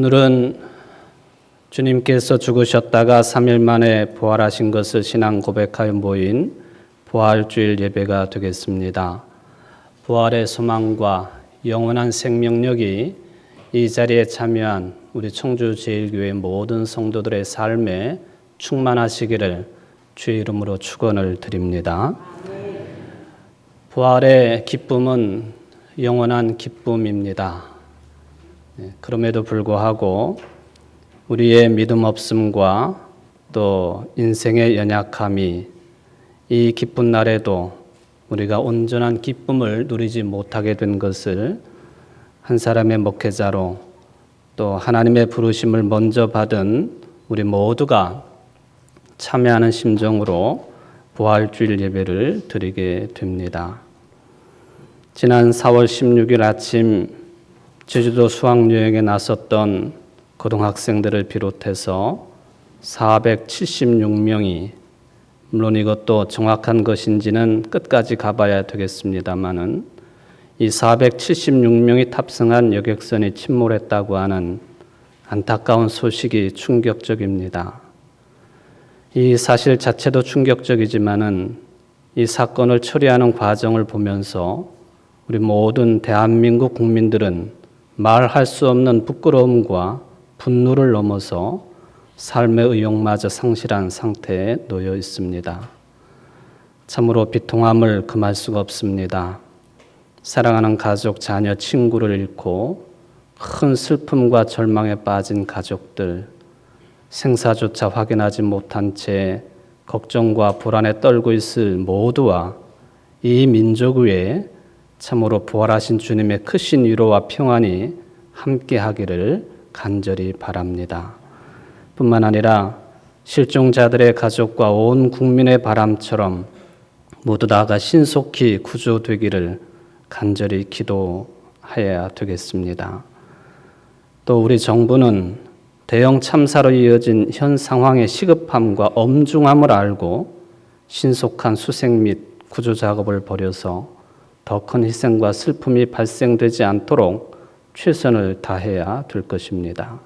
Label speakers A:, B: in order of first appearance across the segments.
A: 오늘은 주님께서 죽으셨다가 3일 만에 부활하신 것을 신앙 고백하여 모인 부활주일 예배가 되겠습니다. 부활의 소망과 영원한 생명력이 이 자리에 참여한 우리 청주제일교회 모든 성도들의 삶에 충만하시기를 주의 이름으로 축원을 드립니다. 부활의 기쁨은 영원한 기쁨입니다. 그럼에도 불구하고 우리의 믿음 없음과 또 인생의 연약함이 이 기쁜 날에도 우리가 온전한 기쁨을 누리지 못하게 된 것을 한 사람의 목회자로 또 하나님의 부르심을 먼저 받은 우리 모두가 참여하는 심정으로 부활주일 예배를 드리게 됩니다. 지난 4월 16일 아침 제주도 수학여행에 나섰던 고등학생들을 비롯해서 476명이, 물론 이것도 정확한 것인지는 끝까지 가봐야 되겠습니다마는 이 476명이 탑승한 여객선이 침몰했다고 하는 안타까운 소식이 충격적입니다. 이 사실 자체도 충격적이지만은 이 사건을 처리하는 과정을 보면서 우리 모든 대한민국 국민들은 말할 수 없는 부끄러움과 분노를 넘어서 삶의 의욕마저 상실한 상태에 놓여 있습니다. 참으로 비통함을 금할 수가 없습니다. 사랑하는 가족, 자녀, 친구를 잃고 큰 슬픔과 절망에 빠진 가족들, 생사조차 확인하지 못한 채 걱정과 불안에 떨고 있을 모두와 이 민족 위에 참으로 부활하신 주님의 크신 위로와 평안이 함께하기를 간절히 바랍니다. 뿐만 아니라 실종자들의 가족과 온 국민의 바람처럼 모두 다가 신속히 구조되기를 간절히 기도해야 되겠습니다. 또 우리 정부는 대형 참사로 이어진 현 상황의 시급함과 엄중함을 알고 신속한 수색 및 구조 작업을 벌여서 더 큰 희생과 슬픔이 발생되지 않도록 최선을 다해야 될 것입니다.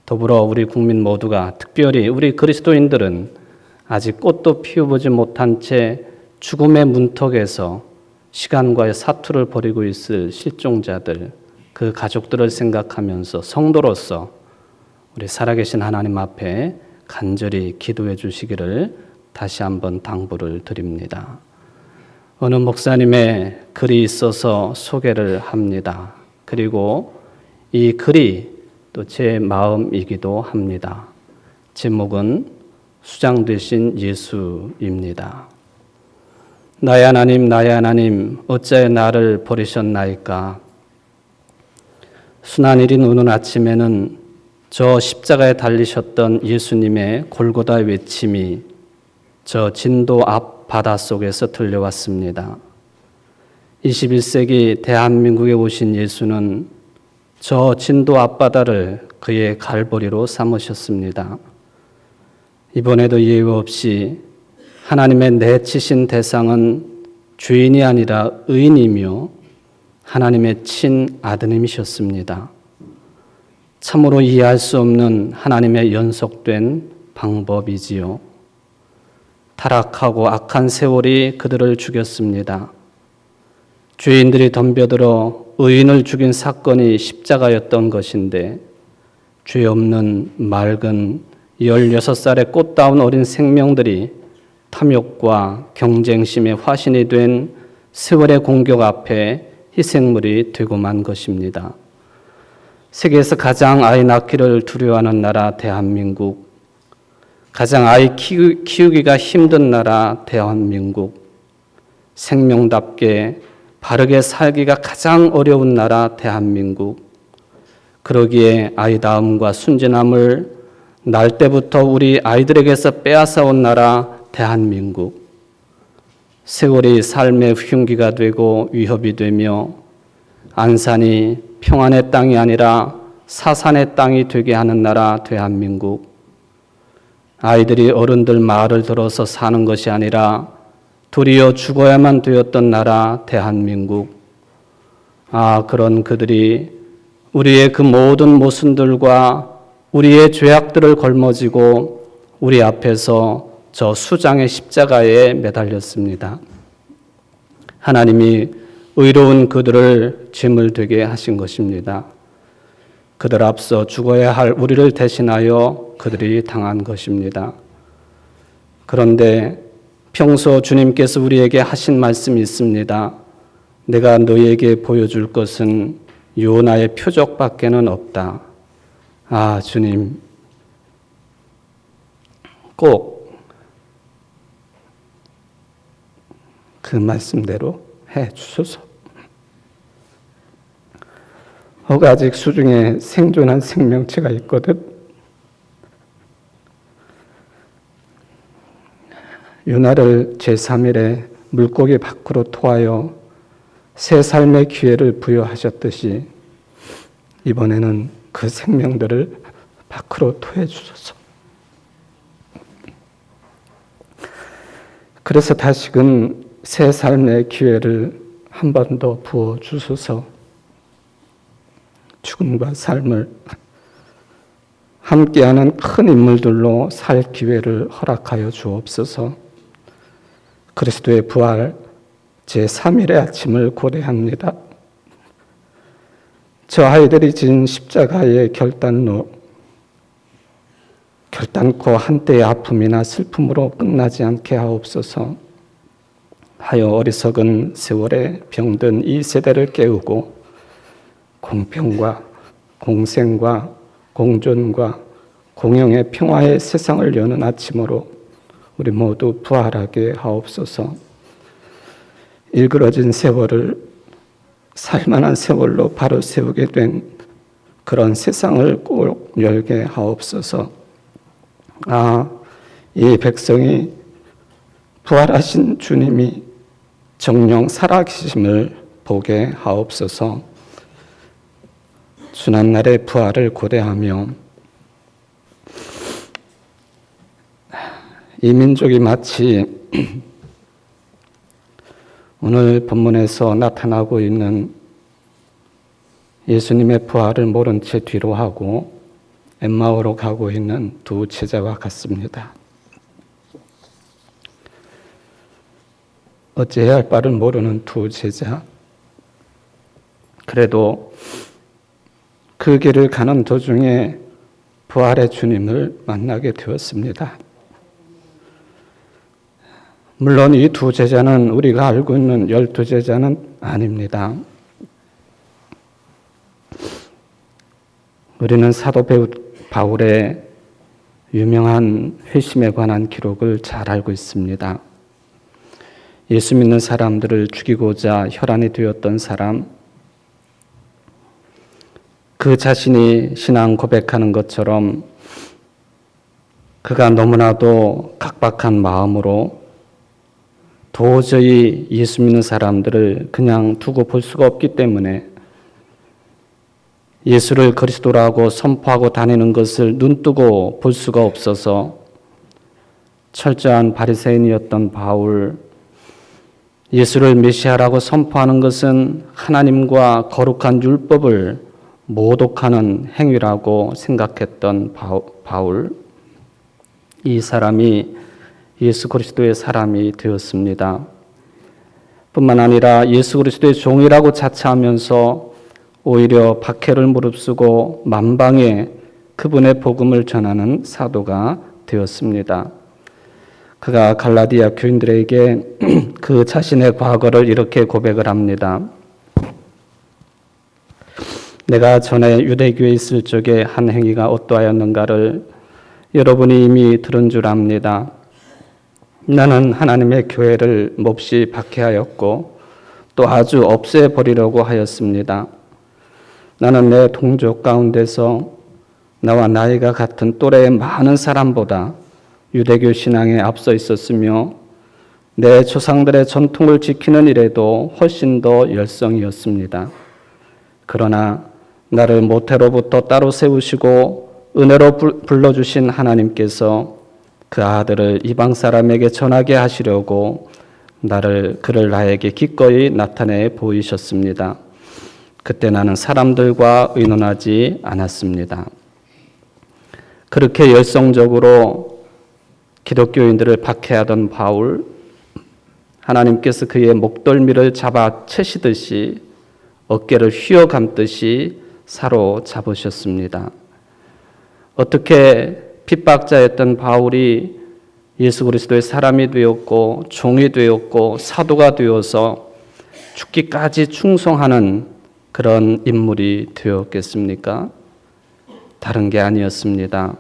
A: 더불어 우리 국민 모두가, 특별히 우리 그리스도인들은 아직 꽃도 피워보지 못한 채 죽음의 문턱에서 시간과의 사투를 벌이고 있을 실종자들, 그 가족들을 생각하면서 성도로서 우리 살아계신 하나님 앞에 간절히 기도해 주시기를 다시 한번 당부를 드립니다. 어느 목사님의 글이 있어서 소개를 합니다. 그리고 이 글이 또 제 마음이기도 합니다. 제목은 수장 되신 예수입니다. 나의 하나님, 어찌하여 나를 버리셨나이까? 순환일인 오는 아침에는 저 십자가에 달리셨던 예수님의 골고다 외침이 저 진도 앞 바닷속에서 들려왔습니다. 21세기 대한민국에 오신 예수는 저 진도 앞바다를 그의 갈보리로 삼으셨습니다. 이번에도 예외 없이 하나님의 내치신 대상은 죄인이 아니라 의인이며 하나님의 친아드님이셨습니다. 참으로 이해할 수 없는 하나님의 연속된 방법이지요. 타락하고 악한 세월이 그들을 죽였습니다. 죄인들이 덤벼들어 의인을 죽인 사건이 십자가였던 것인데 죄 없는 맑은 16살의 꽃다운 어린 생명들이 탐욕과 경쟁심의 화신이 된 세월의 공격 앞에 희생물이 되고 만 것입니다. 세계에서 가장 아이 낳기를 두려워하는 나라 대한민국, 가장 아이 키우기가 힘든 나라 대한민국, 생명답게 바르게 살기가 가장 어려운 나라 대한민국, 그러기에 아이다움과 순진함을 날 때부터 우리 아이들에게서 빼앗아온 나라 대한민국, 세월이 삶의 흉기가 되고 위협이 되며 안산이 평안의 땅이 아니라 사산의 땅이 되게 하는 나라 대한민국, 아이들이 어른들 말을 들어서 사는 것이 아니라 도리어 죽어야만 되었던 나라 대한민국, 그런 그들이 우리의 그 모든 모순들과 우리의 죄악들을 걸머지고 우리 앞에서 저 수장의 십자가에 매달렸습니다. 하나님이 의로운 그들을 죄물 되게 하신 것입니다. 그들 앞서 죽어야 할 우리를 대신하여 그들이 당한 것입니다. 그런데 평소 주님께서 우리에게 하신 말씀이 있습니다. 내가 너희에게 보여줄 것은 요나의 표적밖에는 없다. 아, 주님, 꼭 그 말씀대로 해 주소서. 허가직 수중에 생존한 생명체가 있거든. 요나를 제3일에 물고기 밖으로 토하여 새 삶의 기회를 부여하셨듯이 이번에는 그 생명들을 밖으로 토해 주소서. 그래서 다시금 새 삶의 기회를 한 번 더 부어 주소서. 죽음과 삶을 함께하는 큰 인물들로 살 기회를 허락하여 주옵소서. 그리스도의 부활 제3일의 아침을 고대합니다. 저 아이들이 진 십자가의 결단코 한때의 아픔이나 슬픔으로 끝나지 않게 하옵소서. 하여 어리석은 세월에 병든 이 세대를 깨우고 공평과 공생과 공존과 공영의 평화의 세상을 여는 아침으로 우리 모두 부활하게 하옵소서. 일그러진 세월을 살만한 세월로 바로 세우게 된 그런 세상을 꼭 열게 하옵소서. 아, 이 백성이 부활하신 주님이 정령 살아계심을 보게 하옵소서. 주난날의 부활을 고대하며 이 민족이 마치 오늘 본문에서 나타나고 있는 예수님의 부활을 모른 채 뒤로 하고 엠마오로 가고 있는 두 제자와 같습니다. 어찌해야 할 바를 모르는 두 제자. 그래도 그 길을 가는 도중에 부활의 주님을 만나게 되었습니다. 물론 이 두 제자는 우리가 알고 있는 12제자는 아닙니다. 우리는 사도 바울의 유명한 회심에 관한 기록을 잘 알고 있습니다. 예수 믿는 사람들을 죽이고자 혈안이 되었던 사람, 그 자신이 신앙 고백하는 것처럼 그가 너무나도 각박한 마음으로 도저히 예수 믿는 사람들을 그냥 두고 볼 수가 없기 때문에 예수를 그리스도라고 선포하고 다니는 것을 눈뜨고 볼 수가 없어서 철저한 바리새인이었던 바울, 예수를 메시아라고 선포하는 것은 하나님과 거룩한 율법을 모독하는 행위라고 생각했던 바울, 이 사람이 예수 그리스도의 사람이 되었습니다. 뿐만 아니라 예수 그리스도의 종이라고 자처하면서 오히려 박해를 무릅쓰고 만방에 그분의 복음을 전하는 사도가 되었습니다. 그가 갈라디아 교인들에게 그 자신의 과거를 이렇게 고백을 합니다. 내가 전에 유대교에 있을 적에 한 행위가 어떠하였는가를 여러분이 이미 들은 줄 압니다. 나는 하나님의 교회를 몹시 박해하였고 또 아주 없애버리려고 하였습니다. 나는 내 동족 가운데서 나와 나이가 같은 또래의 많은 사람보다 유대교 신앙에 앞서 있었으며 내 조상들의 전통을 지키는 일에도 훨씬 더 열성이었습니다. 그러나 나를 모태로부터 따로 세우시고 은혜로 불러주신 하나님께서 그 아들을 이방 사람에게 전하게 하시려고 그를 나에게 기꺼이 나타내 보이셨습니다. 그때 나는 사람들과 의논하지 않았습니다. 그렇게 열성적으로 기독교인들을 박해하던 바울, 하나님께서 그의 목덜미를 잡아 채시듯이 어깨를 휘어감듯이 사로잡으셨습니다. 어떻게 핍박자였던 바울이 예수 그리스도의 사람이 되었고 종이 되었고 사도가 되어서 죽기까지 충성하는 그런 인물이 되었겠습니까? 다른 게 아니었습니다.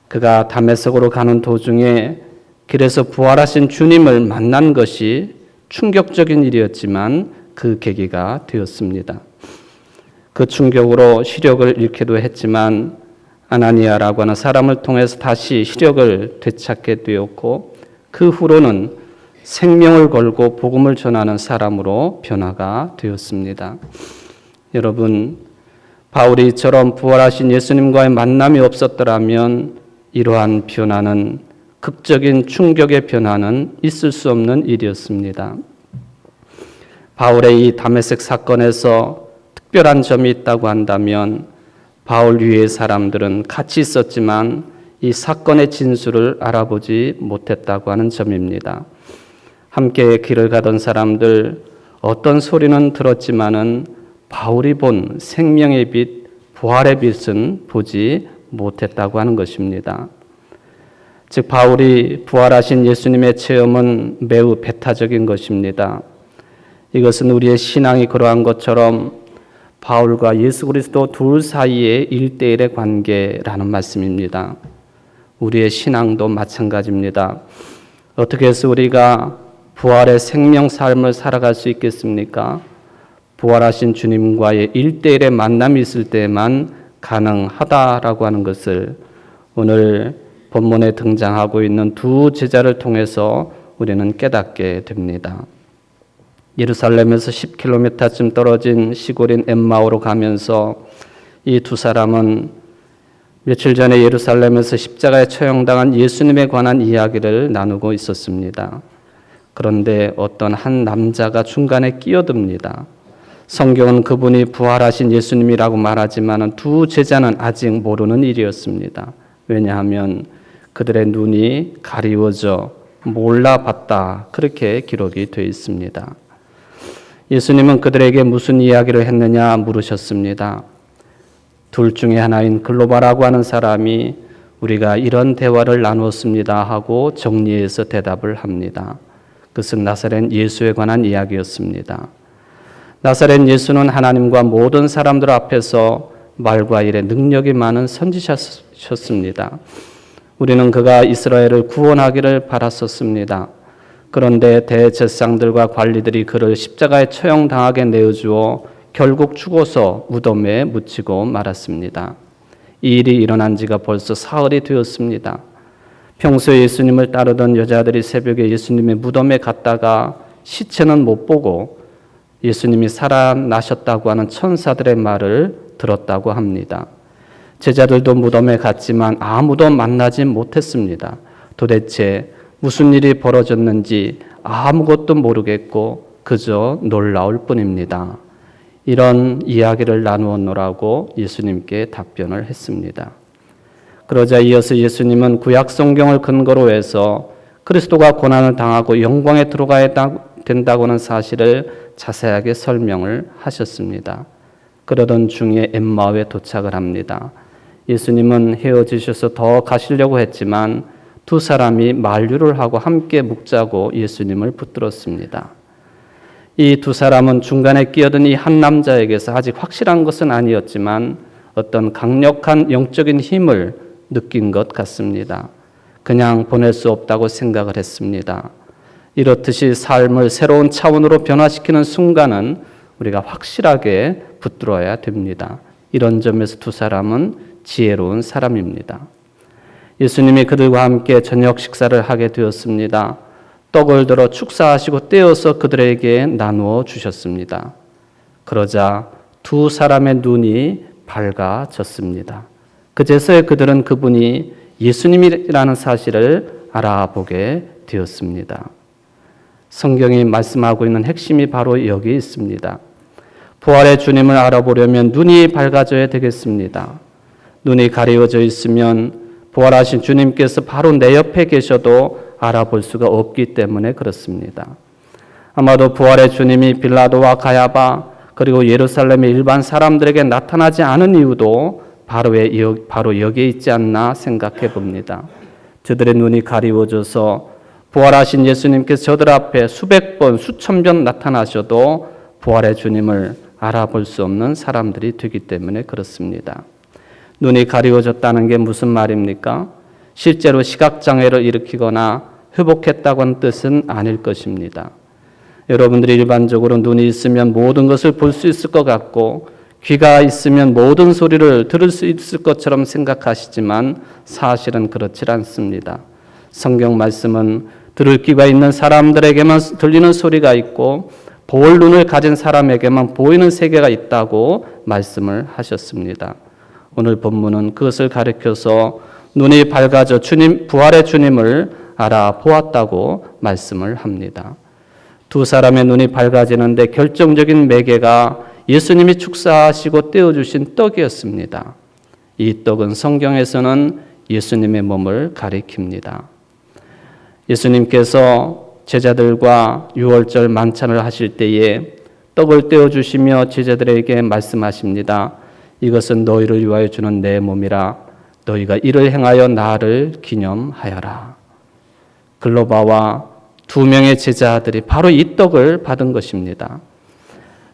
A: 그가 다메섹으로 가는 도중에 길에서 부활하신 주님을 만난 것이 충격적인 일이었지만 그 계기가 되었습니다. 그 충격으로 시력을 잃기도 했지만 아나니아라고 하는 사람을 통해서 다시 시력을 되찾게 되었고 그 후로는 생명을 걸고 복음을 전하는 사람으로 변화가 되었습니다. 여러분, 바울이 이처럼 부활하신 예수님과의 만남이 없었더라면 이러한 변화는, 극적인 충격의 변화는 있을 수 없는 일이었습니다. 바울의 이 다메섹 사건에서 특별한 점이 있다고 한다면 바울 위의 사람들은 같이 있었지만 이 사건의 진술을 알아보지 못했다고 하는 점입니다. 함께 길을 가던 사람들 어떤 소리는 들었지만은 바울이 본 생명의 빛, 부활의 빛은 보지 못했다고 하는 것입니다. 즉 바울이 부활하신 예수님의 체험은 매우 배타적인 것입니다. 이것은 우리의 신앙이 그러한 것처럼 바울과 예수 그리스도 둘 사이의 1대1의 관계라는 말씀입니다. 우리의 신앙도 마찬가지입니다. 어떻게 해서 우리가 부활의 생명 삶을 살아갈 수 있겠습니까? 부활하신 주님과의 1대1의 만남이 있을 때만 가능하다라고 하는 것을 오늘 본문에 등장하고 있는 두 제자를 통해서 우리는 깨닫게 됩니다. 예루살렘에서 10km쯤 떨어진 시골인 엠마오로 가면서 이 두 사람은 며칠 전에 예루살렘에서 십자가에 처형당한 예수님에 관한 이야기를 나누고 있었습니다. 그런데 어떤 한 남자가 중간에 끼어듭니다. 성경은 그분이 부활하신 예수님이라고 말하지만 두 제자는 아직 모르는 일이었습니다. 왜냐하면 그들의 눈이 가리워져 몰라봤다, 그렇게 기록이 되어 있습니다. 예수님은 그들에게 무슨 이야기를 했느냐 물으셨습니다. 둘 중에 하나인 글로바라고 하는 사람이 우리가 이런 대화를 나누었습니다 하고 정리해서 대답을 합니다. 그것은 나사렛 예수에 관한 이야기였습니다. 나사렛 예수는 하나님과 모든 사람들 앞에서 말과 일에 능력이 많은 선지자셨습니다. 우리는 그가 이스라엘을 구원하기를 바랐었습니다. 그런데 대제사장들과 관리들이 그를 십자가에 처형당하게 내어주어 결국 죽어서 무덤에 묻히고 말았습니다. 이 일이 일어난 지가 벌써 사흘이 되었습니다. 평소에 예수님을 따르던 여자들이 새벽에 예수님의 무덤에 갔다가 시체는 못 보고 예수님이 살아나셨다고 하는 천사들의 말을 들었다고 합니다. 제자들도 무덤에 갔지만 아무도 만나지 못했습니다. 도대체 무슨 일이 벌어졌는지 아무것도 모르겠고 그저 놀라울 뿐입니다. 이런 이야기를 나누었노라고 예수님께 답변을 했습니다. 그러자 이어서 예수님은 구약 성경을 근거로 해서 그리스도가 고난을 당하고 영광에 들어가야 된다고는 사실을 자세하게 설명을 하셨습니다. 그러던 중에 엠마오에 도착을 합니다. 예수님은 헤어지셔서 더 가시려고 했지만 두 사람이 만류를 하고 함께 묵자고 예수님을 붙들었습니다. 이 두 사람은 중간에 끼어든 이 한 남자에게서 아직 확실한 것은 아니었지만 어떤 강력한 영적인 힘을 느낀 것 같습니다. 그냥 보낼 수 없다고 생각을 했습니다. 이렇듯이 삶을 새로운 차원으로 변화시키는 순간은 우리가 확실하게 붙들어야 됩니다. 이런 점에서 두 사람은 지혜로운 사람입니다. 예수님이 그들과 함께 저녁 식사를 하게 되었습니다. 떡을 들어 축사하시고 떼어서 그들에게 나누어 주셨습니다. 그러자 두 사람의 눈이 밝아졌습니다. 그제서야 그들은 그분이 예수님이라는 사실을 알아보게 되었습니다. 성경이 말씀하고 있는 핵심이 바로 여기 있습니다. 부활의 주님을 알아보려면 눈이 밝아져야 되겠습니다. 눈이 가리워져 있으면 부활하신 주님께서 바로 내 옆에 계셔도 알아볼 수가 없기 때문에 그렇습니다. 아마도 부활의 주님이 빌라도와 가야바 그리고 예루살렘의 일반 사람들에게 나타나지 않은 이유도 바로 여기에 있지 않나 생각해 봅니다. 저들의 눈이 가리워져서 부활하신 예수님께서 저들 앞에 수백 번, 수천 번 나타나셔도 부활의 주님을 알아볼 수 없는 사람들이 되기 때문에 그렇습니다. 눈이 가리워졌다는 게 무슨 말입니까? 실제로 시각장애를 일으키거나 회복했다고 하는 뜻은 아닐 것입니다. 여러분들이 일반적으로 눈이 있으면 모든 것을 볼 수 있을 것 같고 귀가 있으면 모든 소리를 들을 수 있을 것처럼 생각하시지만 사실은 그렇지 않습니다. 성경 말씀은 들을 귀가 있는 사람들에게만 들리는 소리가 있고 볼 눈을 가진 사람에게만 보이는 세계가 있다고 말씀을 하셨습니다. 오늘 본문은 그것을 가리켜서 눈이 밝아져 부활의 주님을 알아보았다고 말씀을 합니다. 두 사람의 눈이 밝아지는데 결정적인 매개가 예수님이 축사하시고 떼어주신 떡이었습니다. 이 떡은 성경에서는 예수님의 몸을 가리킵니다. 예수님께서 제자들과 유월절 만찬을 하실 때에 떡을 떼어주시며 제자들에게 말씀하십니다. 이것은 너희를 위하여 주는 내 몸이라 너희가 이를 행하여 나를 기념하여라. 글로바와 두 명의 제자들이 바로 이 떡을 받은 것입니다.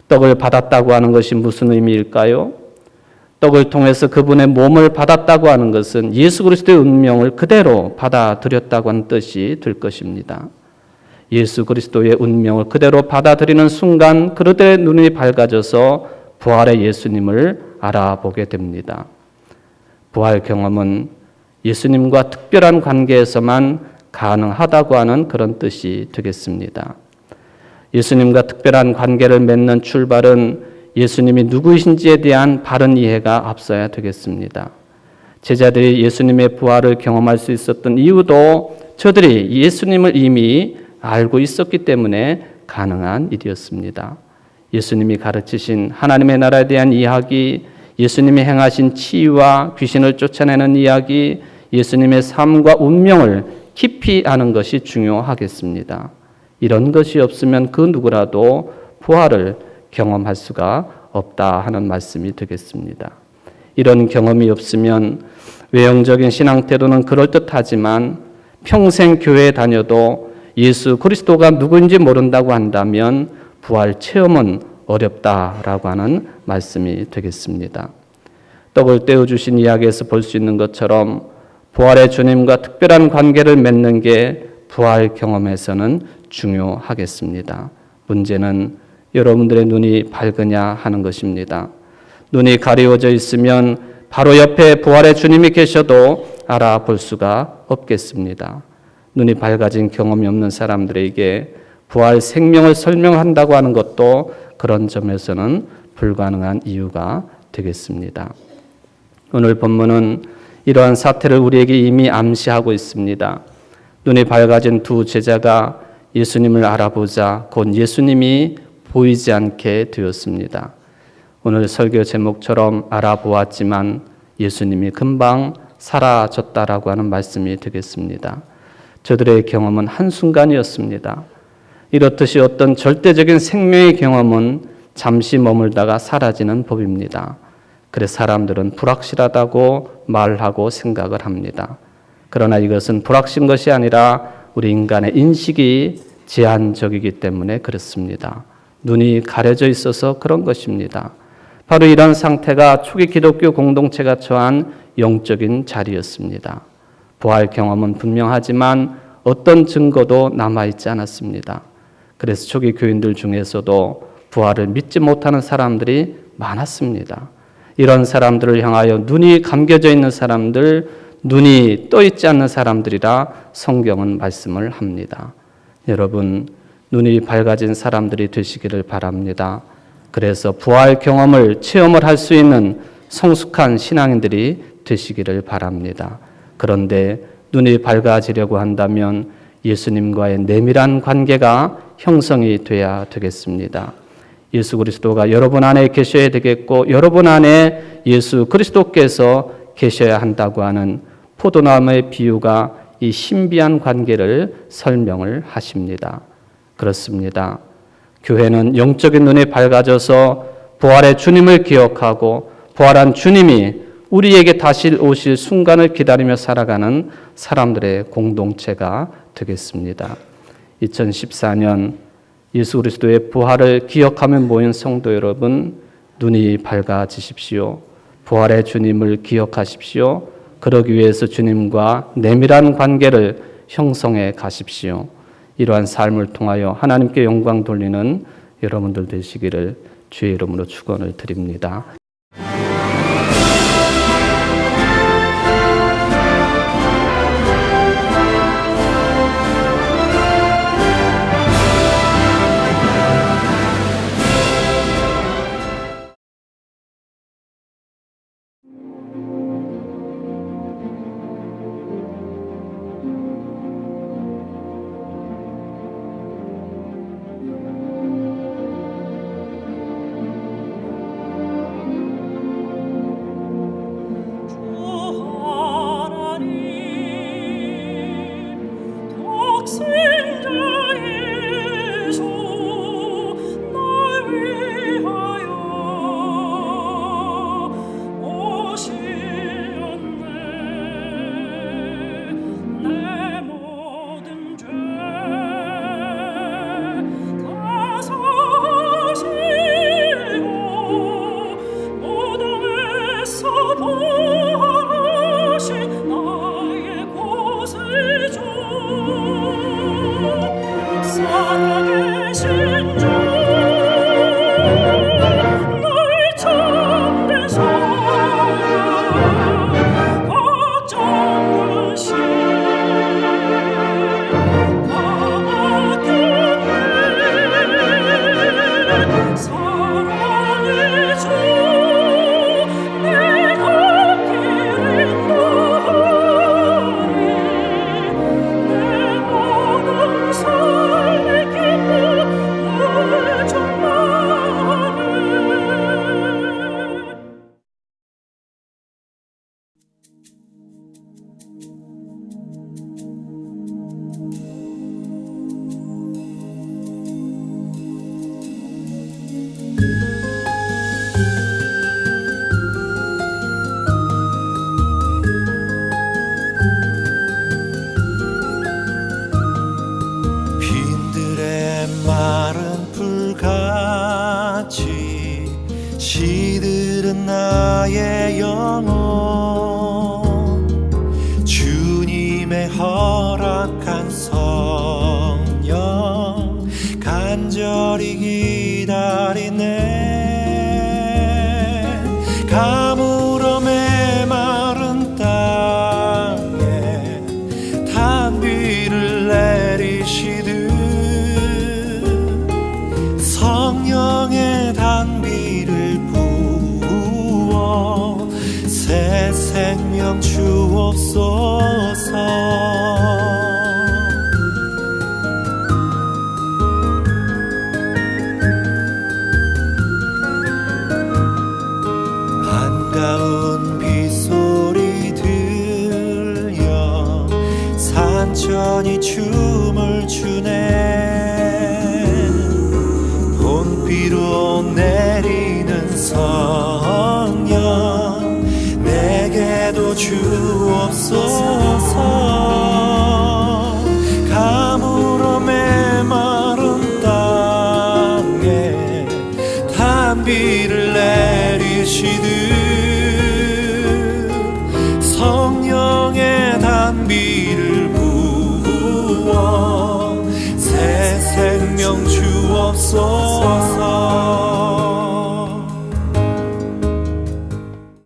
A: 떡을 받았다고 하는 것이 무슨 의미일까요? 떡을 통해서 그분의 몸을 받았다고 하는 것은 예수 그리스도의 운명을 그대로 받아들였다고 하는 뜻이 될 것입니다. 예수 그리스도의 운명을 그대로 받아들이는 순간 그들의 눈이 밝아져서 부활의 예수님을 알아보게 됩니다. 부활 경험은 예수님과 특별한 관계에서만 가능하다고 하는 그런 뜻이 되겠습니다. 예수님과 특별한 관계를 맺는 출발은 예수님이 누구이신지에 대한 바른 이해가 앞서야 되겠습니다. 제자들이 예수님의 부활을 경험할 수 있었던 이유도 저들이 예수님을 이미 알고 있었기 때문에 가능한 일이었습니다. 예수님이 가르치신 하나님의 나라에 대한 이야기, 예수님이 행하신 치유와 귀신을 쫓아내는 이야기, 예수님의 삶과 운명을 깊이 아는 것이 중요하겠습니다. 이런 것이 없으면 그 누구라도 부활을 경험할 수가 없다 하는 말씀이 되겠습니다. 이런 경험이 없으면 외형적인 신앙 태도는 그럴듯하지만 평생 교회에 다녀도 예수 그리스도가 누구인지 모른다고 한다면 부활 체험은 어렵다라고 하는 말씀이 되겠습니다. 떡을 떼어주신 이야기에서 볼 수 있는 것처럼 부활의 주님과 특별한 관계를 맺는 게 부활 경험에서는 중요하겠습니다. 문제는 여러분들의 눈이 밝으냐 하는 것입니다. 눈이 가리워져 있으면 바로 옆에 부활의 주님이 계셔도 알아볼 수가 없겠습니다. 눈이 밝아진 경험이 없는 사람들에게 부활 생명을 설명한다고 하는 것도 그런 점에서는 불가능한 이유가 되겠습니다. 오늘 본문은 이러한 사태를 우리에게 이미 암시하고 있습니다. 눈이 밝아진 두 제자가 예수님을 알아보자 곧 예수님이 보이지 않게 되었습니다. 오늘 설교 제목처럼 알아보았지만 예수님이 금방 사라졌다라고 하는 말씀이 되겠습니다. 저들의 경험은 한순간이었습니다. 이렇듯이 어떤 절대적인 생명의 경험은 잠시 머물다가 사라지는 법입니다. 그래서 사람들은 불확실하다고 말하고 생각을 합니다. 그러나 이것은 불확실한 것이 아니라 우리 인간의 인식이 제한적이기 때문에 그렇습니다. 눈이 가려져 있어서 그런 것입니다. 바로 이런 상태가 초기 기독교 공동체가 처한 영적인 자리였습니다. 부활 경험은 분명하지만 어떤 증거도 남아있지 않았습니다. 그래서 초기 교인들 중에서도 부활을 믿지 못하는 사람들이 많았습니다. 이런 사람들을 향하여 눈이 감겨져 있는 사람들, 눈이 떠 있지 않는 사람들이라 성경은 말씀을 합니다. 여러분, 눈이 밝아진 사람들이 되시기를 바랍니다. 그래서 부활 경험을 체험을 할 수 있는 성숙한 신앙인들이 되시기를 바랍니다. 그런데 눈이 밝아지려고 한다면 예수님과의 내밀한 관계가 형성이 돼야 되겠습니다. 예수 그리스도가 여러분 안에 계셔야 되겠고 여러분 안에 예수 그리스도께서 계셔야 한다고 하는 포도나무의 비유가 이 신비한 관계를 설명을 하십니다. 그렇습니다. 교회는 영적인 눈이 밝아져서 부활의 주님을 기억하고 부활한 주님이 우리에게 다시 오실 순간을 기다리며 살아가는 사람들의 공동체가 되겠습니다. 2014년 예수 그리스도의 부활을 기억하며 모인 성도 여러분, 눈이 밝아지십시오. 부활의 주님을 기억하십시오. 그러기 위해서 주님과 내밀한 관계를 형성해 가십시오. 이러한 삶을 통하여 하나님께 영광 돌리는 여러분들 되시기를 주의 이름으로 축원을 드립니다.
B: 시들은 나의 영혼 주님의 허락한 성령 간절히 기다리네. 가물어 메마른 땅에 단비를 내리시듯 성령의 단비를 부어 새 생명 주옵소서.